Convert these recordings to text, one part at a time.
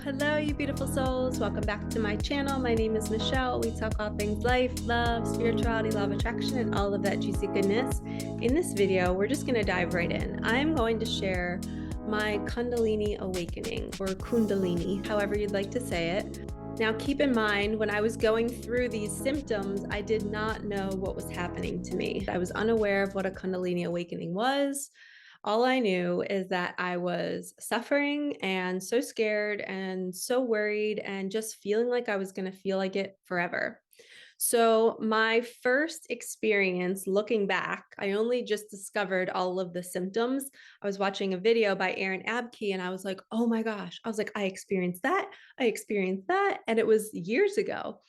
Hello, you beautiful souls. Welcome back to my channel. My name is Michelle. We talk all things life, love, spirituality, law of attraction, and all of that juicy goodness. In this video, we're just going to dive right in. I'm going to share my Kundalini awakening, or Kundalini, however you'd like to say it. Now, keep in mind, when I was going through these symptoms, I did not know what was happening to me. I was unaware of what a Kundalini awakening was. All I knew is that I was suffering and so scared and so worried and just feeling like I was going to feel like it forever. So my first experience looking back, I only just discovered all of the symptoms. I was watching a video by Aaron Abke and I was like, oh my gosh. I was like, I experienced that. I experienced that. And it was years ago.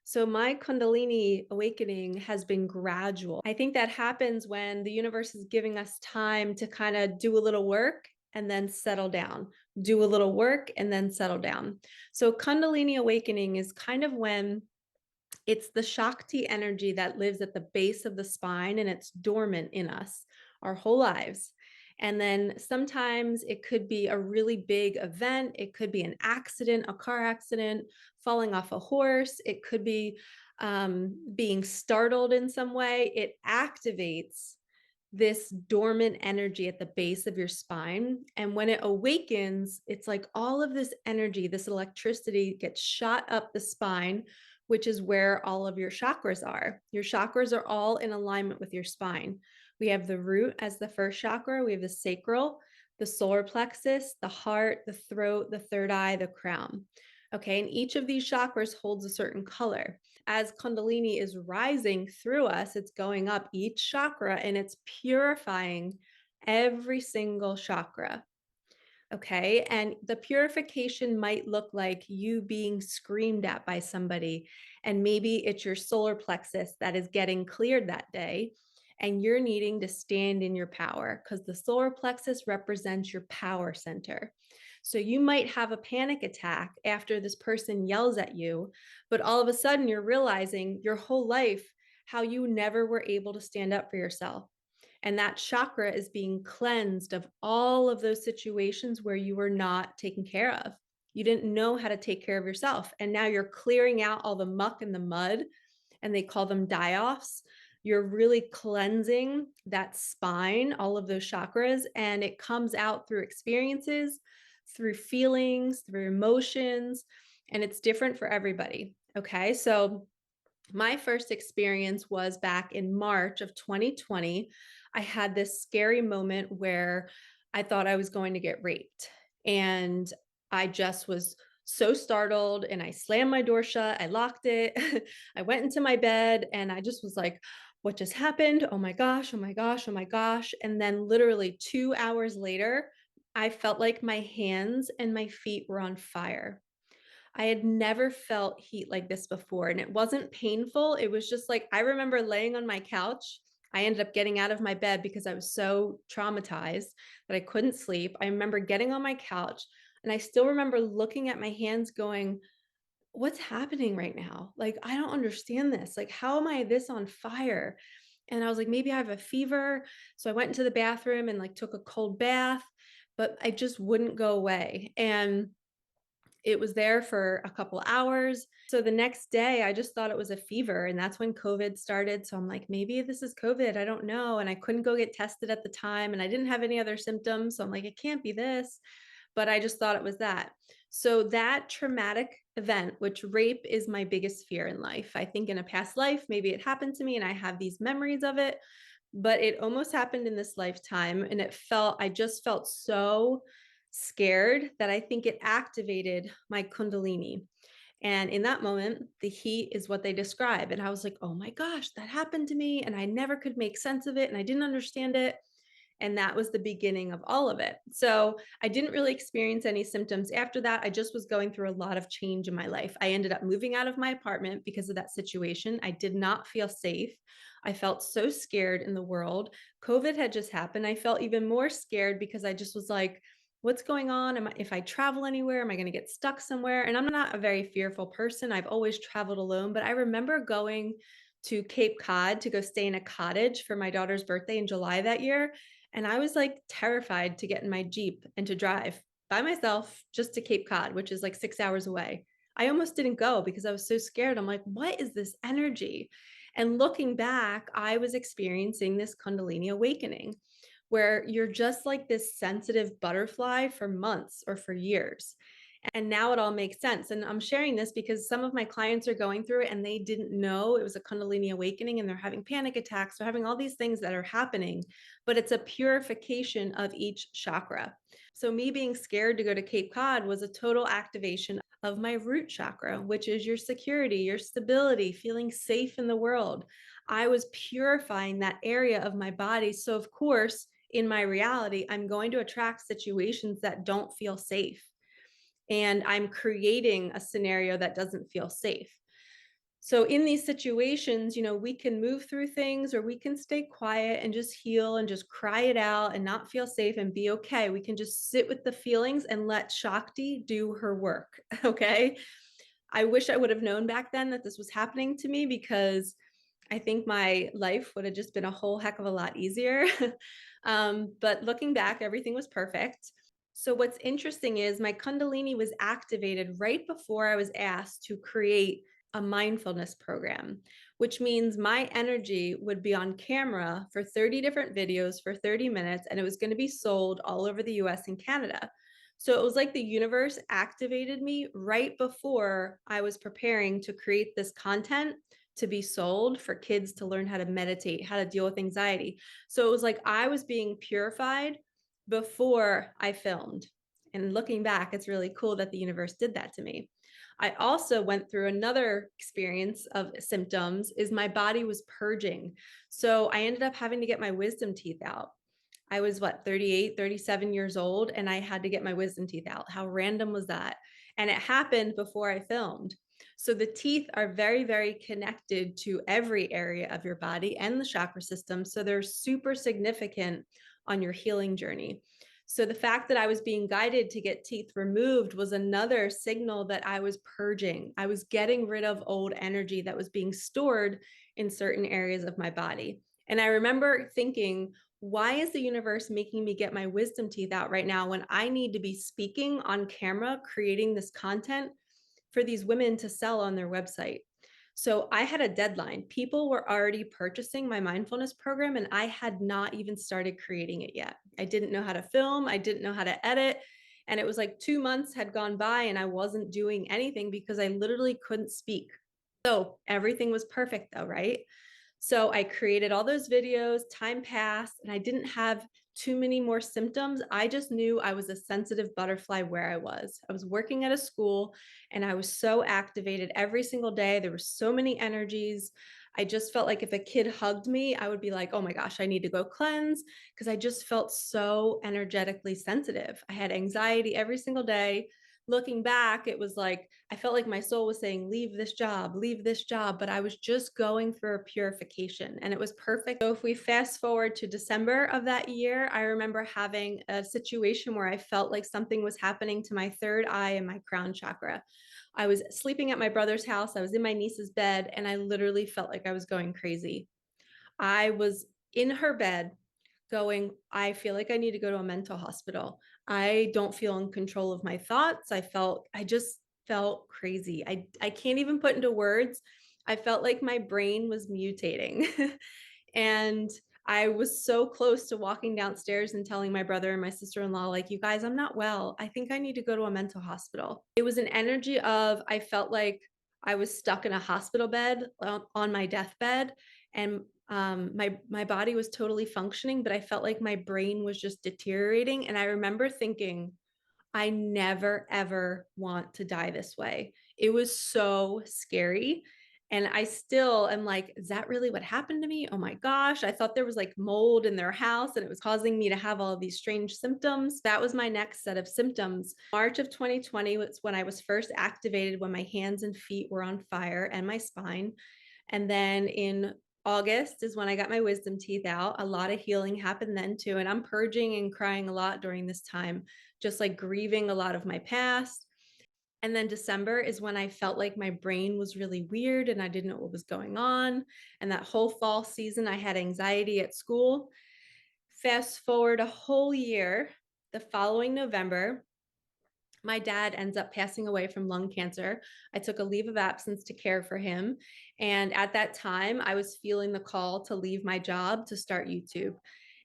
So my Kundalini awakening has been gradual. I think that happens when the universe is giving us time to kind of do a little work and then settle down, do a little work and then settle down. So Kundalini awakening is kind of when it's the Shakti energy that lives at the base of the spine and it's dormant in us our whole lives. And then sometimes it could be a really big event. It could be an accident, a car accident, falling off a horse. It could be being startled in some way. It activates this dormant energy at the base of your spine. And when it awakens, it's like all of this energy, this electricity gets shot up the spine, which is where all of your chakras are. Your chakras are all in alignment with your spine. We have the root as the first chakra, we have the sacral, the solar plexus, the heart, the throat, the third eye, the crown. Okay, and each of these chakras holds a certain color. As Kundalini is rising through us, it's going up each chakra and it's purifying every single chakra. Okay, and the purification might look like you being screamed at by somebody, and maybe it's your solar plexus that is getting cleared that day, and you're needing to stand in your power because the solar plexus represents your power center. So you might have a panic attack after this person yells at you, but all of a sudden you're realizing your whole life how you never were able to stand up for yourself. And that chakra is being cleansed of all of those situations where you were not taken care of. You didn't know how to take care of yourself. And now you're clearing out all the muck and the mud, and they call them die-offs. You're really cleansing that spine, all of those chakras, and it comes out through experiences, through feelings, through emotions, and it's different for everybody. Okay, so my first experience was back in March of 2020. I had this scary moment where I thought I was going to get raped. And I just was so startled and I slammed my door shut. I locked it. I went into my bed and I just was like, what just happened? Oh my gosh, oh my gosh, oh my gosh. And then literally 2 hours later, I felt like my hands and my feet were on fire. I had never felt heat like this before, and it wasn't painful. It was just like, I remember laying on my couch. I ended up getting out of my bed because I was so traumatized that I couldn't sleep. I remember getting on my couch and I still remember looking at my hands going, what's happening right now? Like, I don't understand this. Like, how am I this on fire? And I was like, maybe I have a fever. So I went into the bathroom and like took a cold bath, but I just wouldn't go away. And it was there for a couple hours. So the next day, I just thought it was a fever. And that's when COVID started. So I'm like, maybe this is COVID. I don't know. And I couldn't go get tested at the time. And I didn't have any other symptoms. So I'm like, it can't be this. But I just thought it was that. So that traumatic event, which rape is my biggest fear in life. I think in a past life, maybe it happened to me and I have these memories of it, but it almost happened in this lifetime. And I just felt so scared that I think it activated my Kundalini. And in that moment, the heat is what they describe. And I was like, oh my gosh, that happened to me. And I never could make sense of it. And I didn't understand it. And that was the beginning of all of it. So I didn't really experience any symptoms after that. I just was going through a lot of change in my life. I ended up moving out of my apartment because of that situation. I did not feel safe. I felt so scared in the world. COVID had just happened. I felt even more scared because I just was like, what's going on? If I travel anywhere, am I going to get stuck somewhere? And I'm not a very fearful person. I've always traveled alone, but I remember going to Cape Cod to go stay in a cottage for my daughter's birthday in July that year. And I was like terrified to get in my Jeep and to drive by myself just to Cape Cod, which is like 6 hours away. I almost didn't go because I was so scared. I'm like, what is this energy? And looking back, I was experiencing this Kundalini awakening where you're just like this sensitive butterfly for months or for years. And now it all makes sense. And I'm sharing this because some of my clients are going through it and they didn't know it was a Kundalini awakening, and they're having panic attacks. They're having all these things that are happening, but it's a purification of each chakra. So, me being scared to go to Cape Cod was a total activation of my root chakra, which is your security, your stability, feeling safe in the world. I was purifying that area of my body. So, of course, in my reality, I'm going to attract situations that don't feel safe. And I'm creating a scenario that doesn't feel safe. So in these situations, we can move through things, or we can stay quiet and just heal and just cry it out and not feel safe and be okay. We can just sit with the feelings and let Shakti do her work. Okay. I wish I would have known back then that this was happening to me, because I think my life would have just been a whole heck of a lot easier. But looking back, everything was perfect. So what's interesting is my Kundalini was activated right before I was asked to create a mindfulness program, which means my energy would be on camera for 30 different videos for 30 minutes, and it was going to be sold all over the US and Canada. So it was like the universe activated me right before I was preparing to create this content to be sold for kids to learn how to meditate, how to deal with anxiety. So it was like I was being purified before I filmed. And looking back, it's really cool that the universe did that to me. I also went through another experience of symptoms, is my body was purging. So I ended up having to get my wisdom teeth out. I was 38, 37 years old, and I had to get my wisdom teeth out. How random was that? And it happened before I filmed. So the teeth are very, very connected to every area of your body and the chakra system. So they're super significant on your healing journey. So the fact that I was being guided to get teeth removed was another signal that I was purging. I was getting rid of old energy that was being stored in certain areas of my body. And I remember thinking, why is the universe making me get my wisdom teeth out right now when I need to be speaking on camera, creating this content for these women to sell on their website? So I had a deadline. People were already purchasing my mindfulness program, and I had not even started creating it yet. I didn't know how to film. I didn't know how to edit. And it was like 2 months had gone by and I wasn't doing anything because I literally couldn't speak. So everything was perfect though, right? So I created all those videos, time passed, and I didn't have too many more symptoms. I just knew I was a sensitive butterfly where I was. I was working at a school and I was so activated every single day. There were so many energies. I just felt like if a kid hugged me, I would be like, oh my gosh, I need to go cleanse, because I just felt so energetically sensitive. I had anxiety every single day. Looking back, it was like I felt like my soul was saying, leave this job, but I was just going through a purification and it was perfect. So if we fast forward to December of that year, I remember having a situation where I felt like something was happening to my third eye and my crown chakra. I was sleeping at my brother's house. I was in my niece's bed and I literally felt like I was going crazy. I was in her bed going, I feel like I need to go to a mental hospital. I don't feel in control of my thoughts. I just felt crazy. I can't even put into words. I felt like my brain was mutating. And I was so close to walking downstairs and telling my brother and my sister-in-law, like, you guys, I'm not well. I think I need to go to a mental hospital. It was an energy of, I felt like I was stuck in a hospital bed on my deathbed, and my body was totally functioning, but I felt like my brain was just deteriorating. And I remember thinking, I never, ever want to die this way. It was so scary. And I still am like, is that really what happened to me? Oh my gosh. I thought there was like mold in their house and it was causing me to have all of these strange symptoms. That was my next set of symptoms. March of 2020 was when I was first activated, when my hands and feet were on fire and my spine. And then in August is when I got my wisdom teeth out. A lot of healing happened then too. And I'm purging and crying a lot during this time, just like grieving a lot of my past. And then December is when I felt like my brain was really weird and I didn't know what was going on. And that whole fall season, I had anxiety at school. Fast forward a whole year, the following November, My dad ends up passing away from lung cancer. I took a leave of absence to care for him. And at that time, I was feeling the call to leave my job to start YouTube.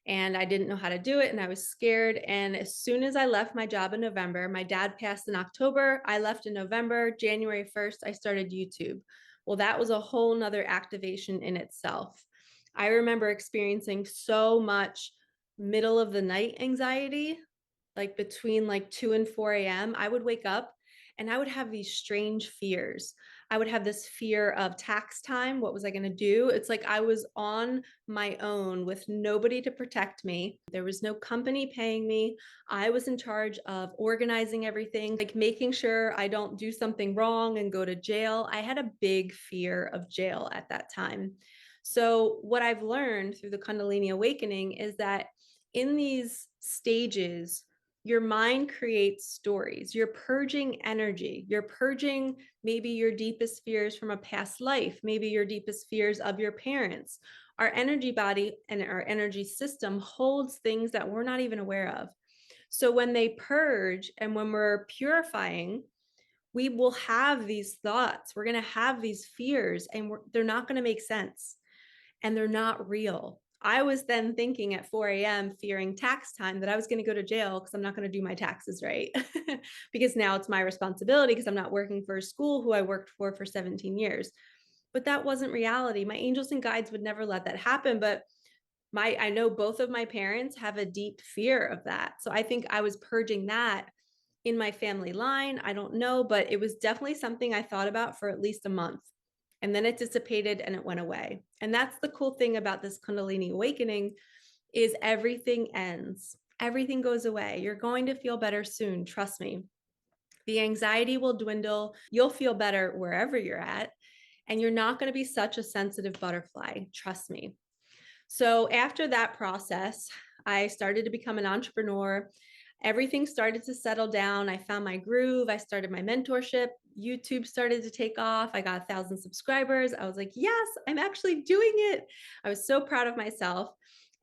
And I didn't know how to do it. And I was scared. And as soon as I left my job in November, my dad passed in October. I left in November. January 1st, I started YouTube. Well, that was a whole nother activation in itself. I remember experiencing so much middle of the night anxiety, like between like 2 and 4 a.m., I would wake up and I would have these strange fears. I would have this fear of tax time. What was I going to do? It's like I was on my own with nobody to protect me. There was no company paying me. I was in charge of organizing everything, like making sure I don't do something wrong and go to jail. I had a big fear of jail at that time. So, what I've learned through the Kundalini awakening is that in these stages, your mind creates stories. You're purging energy. You're purging maybe your deepest fears from a past life, maybe your deepest fears of your parents. Our energy body and our energy system holds things that we're not even aware of. So when they purge and when we're purifying, we will have these thoughts. We're going to have these fears, and they're not going to make sense and they're not real. I was then thinking at 4 a.m., fearing tax time, that I was going to go to jail because I'm not going to do my taxes right. Because now it's my responsibility because I'm not working for a school who I worked for 17 years. But that wasn't reality. My angels and guides would never let that happen. But I know both of my parents have a deep fear of that. So I think I was purging that in my family line. I don't know, but it was definitely something I thought about for at least a month. And then it dissipated and it went away. And that's the cool thing about this Kundalini awakening is everything ends. Everything goes away. You're going to feel better soon. Trust me. The anxiety will dwindle. You'll feel better wherever you're at. And you're not going to be such a sensitive butterfly. Trust me. So after that process, I started to become an entrepreneur. Everything started to settle down. I found my groove. I started my mentorship. YouTube started to take off. I got 1,000 subscribers. I was like, yes, I'm actually doing it. I was so proud of myself.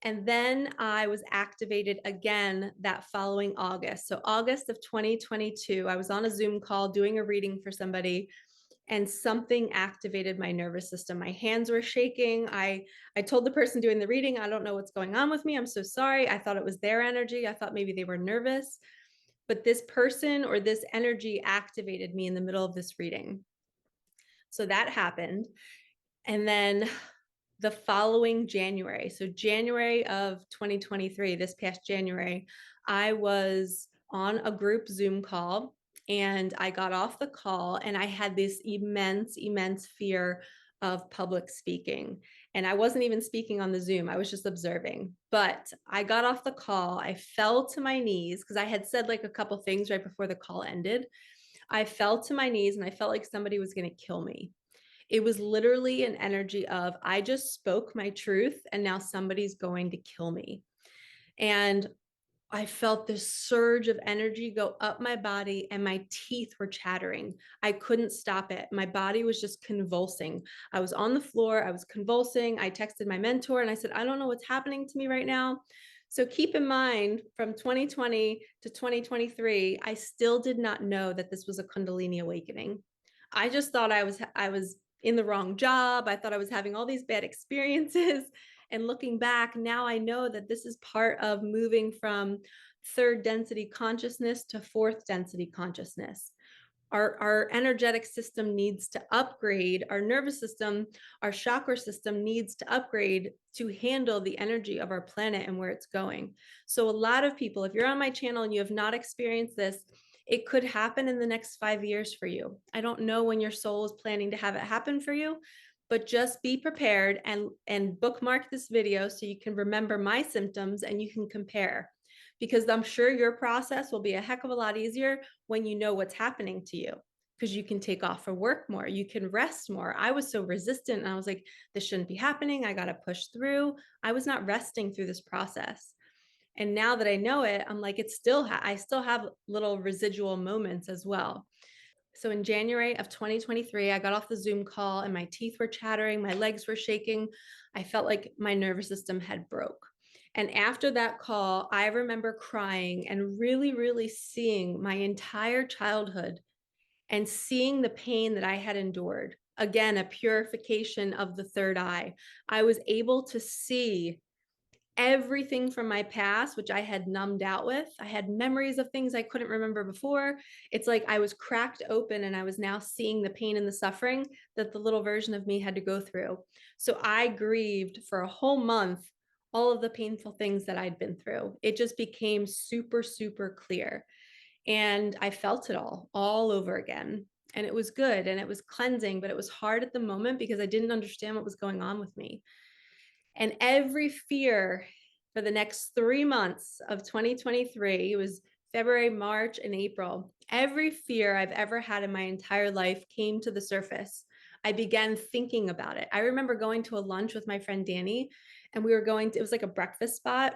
And then I was activated again that following August. So, August of 2022, I was on a Zoom call doing a reading for somebody, and something activated my nervous system. My hands were shaking. I told the person doing the reading, I don't know what's going on with me. I'm so sorry. I thought it was their energy. I thought maybe they were nervous. But this person or this energy activated me in the middle of this reading. So that happened. And then the following January, so January of 2023, this past January, I was on a group Zoom call and I got off the call and I had this immense fear of public speaking. And I wasn't even speaking on the Zoom, I was just observing. But I got off the call, I fell to my knees because I had said like a couple things right before the call ended. I fell to my knees and I felt like somebody was going to kill me. It was literally an energy of, I just spoke my truth and now somebody's going to kill me. And I felt this surge of energy go up my body and my teeth were chattering. I couldn't stop it. My body was just convulsing. I was on the floor. I was convulsing. I texted my mentor and I said, I don't know what's happening to me right now. So keep in mind, from 2020 to 2023, I still did not know that this was a Kundalini awakening. I just thought I was in the wrong job. I thought I was having all these bad experiences. And looking back, now I know that this is part of moving from third density consciousness to fourth density consciousness. Our energetic system needs to upgrade. Our nervous system, our chakra system needs to upgrade to handle the energy of our planet and where it's going. So a lot of people, if you're on my channel and you have not experienced this, it could happen in the next 5 years for you. I don't know when your soul is planning to have it happen for you, but just be prepared and bookmark this video so you can remember my symptoms and you can compare, because I'm sure your process will be a heck of a lot easier when you know what's happening to you, because you can take off for work more, you can rest more. I was so resistant and I was like, this shouldn't be happening, I got to push through. I was not resting through this process. And now that I know it, I'm like, I still have little residual moments as well. So in January of 2023, I got off the Zoom call and my teeth were chattering, my legs were shaking. I felt like my nervous system had broke. And after that call, I remember crying and really, really seeing my entire childhood and seeing the pain that I had endured. Again, a purification of the third eye. I was able to see everything from my past, which I had numbed out with. I had memories of things I couldn't remember before. It's like I was cracked open and I was now seeing the pain and the suffering that the little version of me had to go through. So I grieved for a whole month all of the painful things that I'd been through. It just became super, super clear. And I felt it all over again. And it was good and it was cleansing, but it was hard at the moment because I didn't understand what was going on with me. And every fear for the next 3 months of 2023, it was February, March, and April, every fear I've ever had in my entire life came to the surface. I began thinking about it. I remember going to a lunch with my friend Danny, and we were going to, it was like a breakfast spot.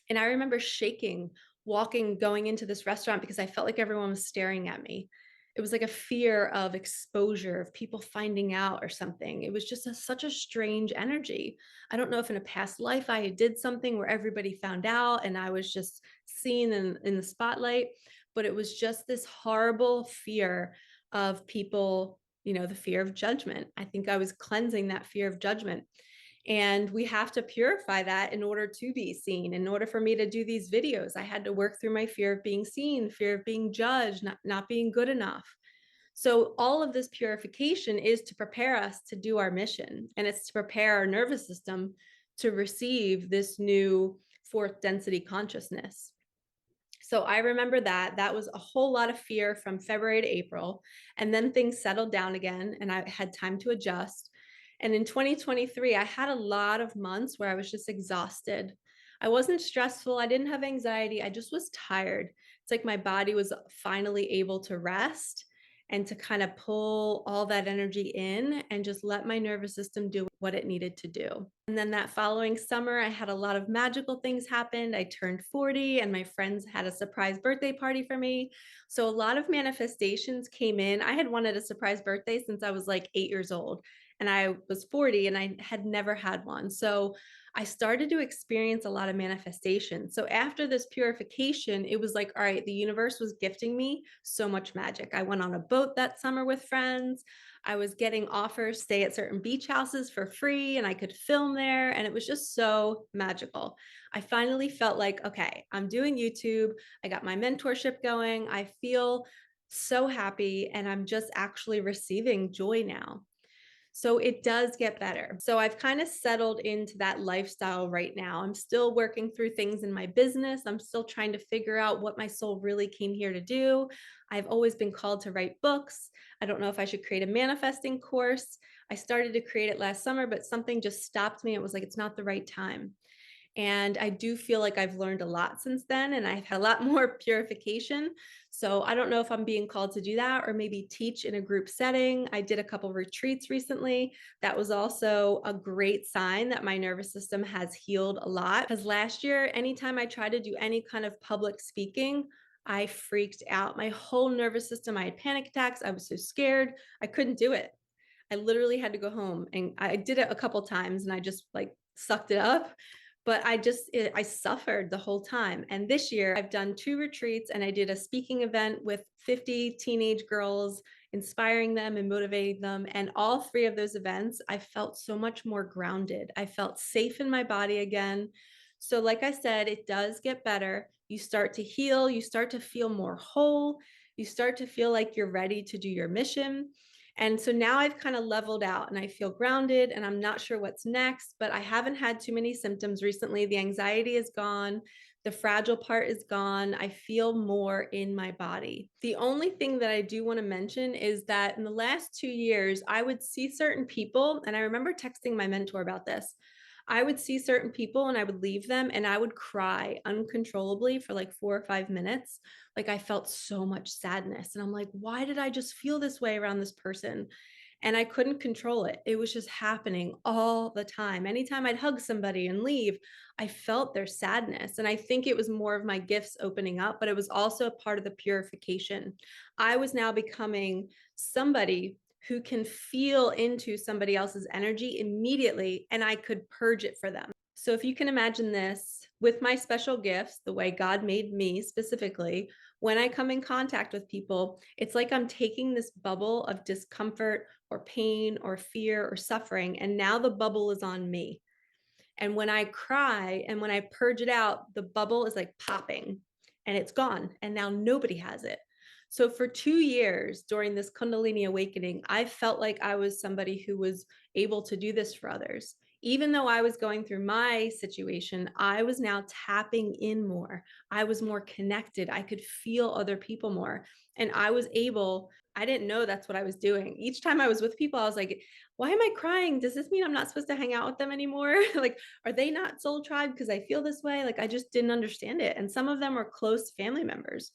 And I remember shaking, walking, going into this restaurant because I felt like everyone was staring at me. It was like a fear of exposure, of people finding out or something. It was just such a strange energy. I don't know if in a past life I did something where everybody found out and I was just seen in the spotlight, but it was just this horrible fear of people, the fear of judgment. I think I was cleansing that fear of judgment. And we have to purify that in order to be seen. In order for me to do these videos, I had to work through my fear of being seen, fear of being judged, not being good enough. So all of this purification is to prepare us to do our mission. And it's to prepare our nervous system to receive this new fourth density consciousness. So I remember that was a whole lot of fear from February to April. And then things settled down again and I had time to adjust. And in 2023, I had a lot of months where I was just exhausted. I wasn't stressful. I didn't have anxiety. I just was tired. It's like my body was finally able to rest and to kind of pull all that energy in and just let my nervous system do what it needed to do. And then that following summer, I had a lot of magical things happen. I turned 40 and my friends had a surprise birthday party for me. So a lot of manifestations came in. I had wanted a surprise birthday since I was like 8 years old and I was 40 and I had never had one. So I started to experience a lot of manifestation. So after this purification, it was like, all right, the universe was gifting me so much magic. I went on a boat that summer with friends. I was getting offers to stay at certain beach houses for free and I could film there. And it was just so magical. I finally felt like, okay, I'm doing YouTube. I got my mentorship going. I feel so happy and I'm just actually receiving joy now. So it does get better. So I've kind of settled into that lifestyle right now. I'm still working through things in my business. I'm still trying to figure out what my soul really came here to do. I've always been called to write books. I don't know if I should create a manifesting course. I started to create it last summer, but something just stopped me. It was like, it's not the right time. And I do feel like I've learned a lot since then, and I've had a lot more purification. So I don't know if I'm being called to do that or maybe teach in a group setting. I did a couple retreats recently. That was also a great sign that my nervous system has healed a lot. Because last year, anytime I tried to do any kind of public speaking, I freaked out. My whole nervous system, I had panic attacks. I was so scared. I couldn't do it. I literally had to go home and I did it a couple times and I just like sucked it up. But I suffered the whole time. And this year I've done 2 retreats and I did a speaking event with 50 teenage girls, inspiring them and motivating them. And all 3 of those events, I felt so much more grounded. I felt safe in my body again. So like I said, it does get better. You start to heal, you start to feel more whole, you start to feel like you're ready to do your mission. And so now I've kind of leveled out and I feel grounded and I'm not sure what's next, but I haven't had too many symptoms recently. The anxiety is gone. The fragile part is gone. I feel more in my body. The only thing that I do want to mention is that in the last 2 years, I would see certain people, and I remember texting my mentor about this. I would see certain people and I would leave them and I would cry uncontrollably for like 4 or 5 minutes. Like I felt so much sadness. And I'm like, why did I just feel this way around this person? And I couldn't control it. It was just happening all the time. Anytime I'd hug somebody and leave, I felt their sadness. And I think it was more of my gifts opening up, but it was also a part of the purification. I was now becoming somebody who can feel into somebody else's energy immediately and I could purge it for them. So if you can imagine this with my special gifts, the way God made me specifically, when I come in contact with people, it's like I'm taking this bubble of discomfort or pain or fear or suffering, and now the bubble is on me. And when I cry and when I purge it out, the bubble is like popping and it's gone. And now nobody has it. So for 2 years during this Kundalini awakening, I felt like I was somebody who was able to do this for others. Even though I was going through my situation, I was now tapping in more. I was more connected. I could feel other people more. And I was able, I didn't know that's what I was doing. Each time I was with people, I was like, why am I crying? Does this mean I'm not supposed to hang out with them anymore? Like, are they not soul tribe because I feel this way? Like, I just didn't understand it. And some of them were close family members.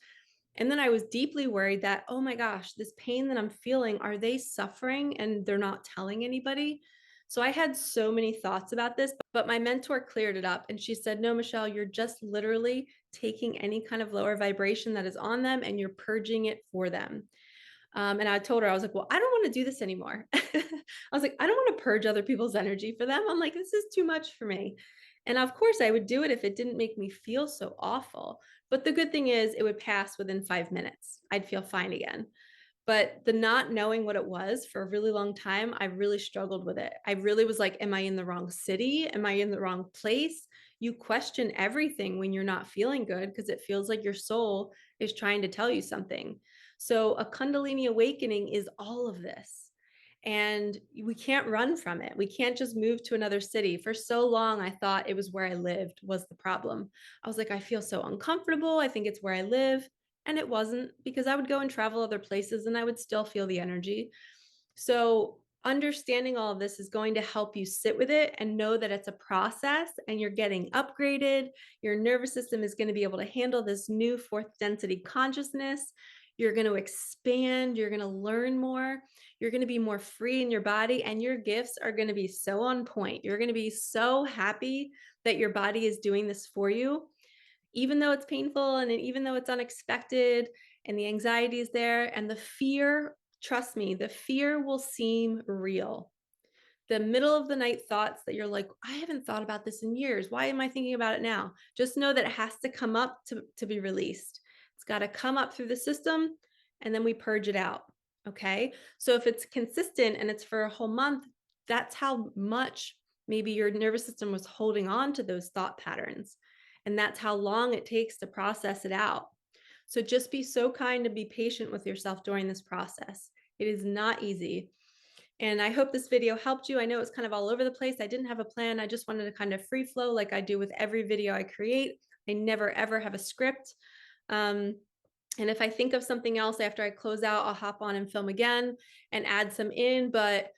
And then I was deeply worried that, oh my gosh, this pain that I'm feeling, are they suffering and they're not telling anybody? So I had so many thoughts about this, but my mentor cleared it up and she said, no, Michelle, you're just literally taking any kind of lower vibration that is on them and you're purging it for them. And I told her, I was like, well, I don't want to do this anymore. I was like, I don't want to purge other people's energy for them. I'm like, this is too much for me. And of course, I would do it if it didn't make me feel so awful. But the good thing is, it would pass within 5 minutes. I'd feel fine again. But the not knowing what it was for a really long time, I really struggled with it. I really was like, am I in the wrong city? Am I in the wrong place? You question everything when you're not feeling good because it feels like your soul is trying to tell you something. So, a Kundalini awakening is all of this. And we can't run from it. We can't just move to another city. For so long, I thought it was where I lived was the problem. I was like, I feel so uncomfortable. I think it's where I live. And it wasn't, because I would go and travel other places and I would still feel the energy. So understanding all of this is going to help you sit with it and know that it's a process and you're getting upgraded. Your nervous system is going to be able to handle this new fourth density consciousness. You're going to expand. You're going to learn more. You're going to be more free in your body, and your gifts are going to be so on point. You're going to be so happy that your body is doing this for you, even though it's painful and even though it's unexpected and the anxiety is there and the fear. Trust me, the fear will seem real. The middle of the night thoughts that you're like, I haven't thought about this in years. Why am I thinking about it now? Just know that it has to come up to be released. It's got to come up through the system and then we purge it out. Okay. So if it's consistent and it's for a whole month, that's how much maybe your nervous system was holding on to those thought patterns. And that's how long it takes to process it out. So just be so kind and be patient with yourself during this process. It is not easy. And I hope this video helped you. I know it's kind of all over the place. I didn't have a plan. I just wanted to kind of free flow like I do with every video I create. I never, ever have a script. And if I think of something else after I close out, I'll hop on and film again and add some in. But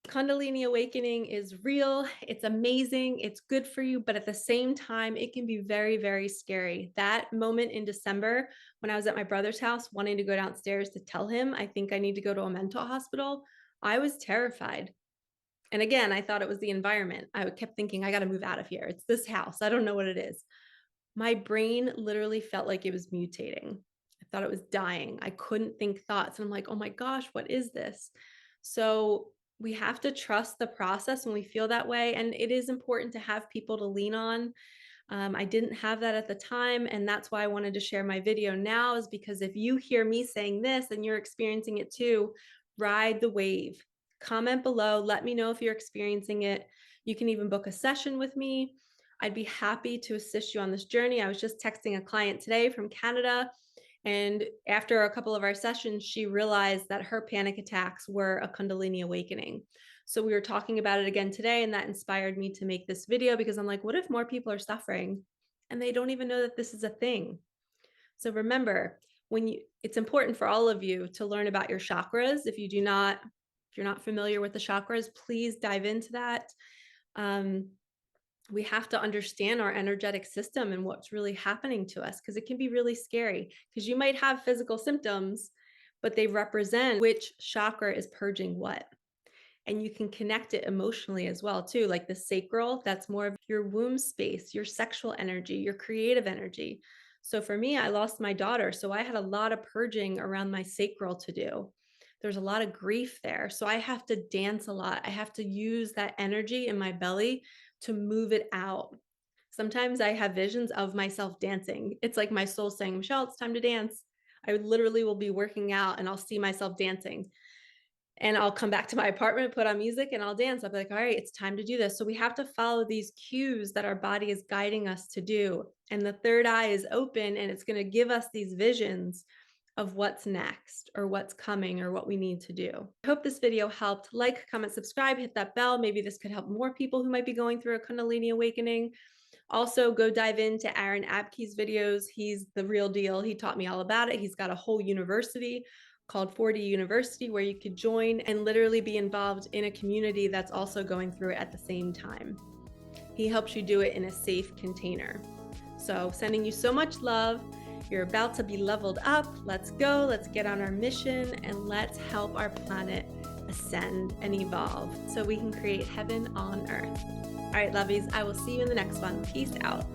Kundalini awakening is real. It's amazing. It's good for you. But at the same time, it can be very, very scary. That moment in December when I was at my brother's house, wanting to go downstairs to tell him, I think I need to go to a mental hospital, I was terrified. And again, I thought it was the environment. I kept thinking, I got to move out of here. It's this house. I don't know what it is. My brain literally felt like it was mutating. I thought it was dying. I couldn't think thoughts. And I'm like, oh my gosh, what is this? So we have to trust the process when we feel that way. And it is important to have people to lean on. I didn't have that at the time. And that's why I wanted to share my video now, is because if you hear me saying this and you're experiencing it too, ride the wave. Comment below. Let me know if you're experiencing it. You can even book a session with me. I'd be happy to assist you on this journey. I was just texting a client today from Canada, and after a couple of our sessions, she realized that her panic attacks were a Kundalini awakening. So we were talking about it again today, and that inspired me to make this video, because I'm like, what if more people are suffering and they don't even know that this is a thing? So remember, it's important for all of you to learn about your chakras. If you're not familiar with the chakras, please dive into that. We have to understand our energetic system and what's really happening to us, because it can be really scary, because you might have physical symptoms, but they represent which chakra is purging what. And you can connect it emotionally as well too, like the sacral, that's more of your womb space, your sexual energy, your creative energy. So for me, I lost my daughter, so I had a lot of purging around my sacral to do. There's a lot of grief there, so I have to dance a lot. I have to use that energy in my belly to move it out. Sometimes I have visions of myself dancing. It's like my soul saying, Michelle, it's time to dance. I literally will be working out and I'll see myself dancing. And I'll come back to my apartment, put on music, and I'll dance. I'll be like, all right, it's time to do this. So we have to follow these cues that our body is guiding us to do. And the third eye is open and it's going to give us these visions of what's next or what's coming or what we need to do. I hope this video helped. Like, comment, subscribe, hit that bell. Maybe this could help more people who might be going through a Kundalini awakening. Also, go dive into Aaron Abke's videos. He's the real deal. He taught me all about it. He's got a whole university called 40 University where you could join and literally be involved in a community that's also going through it at the same time. He helps you do it in a safe container. So sending you so much love. You're about to be leveled up. Let's go. Let's get on our mission and let's help our planet ascend and evolve so we can create heaven on earth. All right, lovies, I will see you in the next one. Peace out.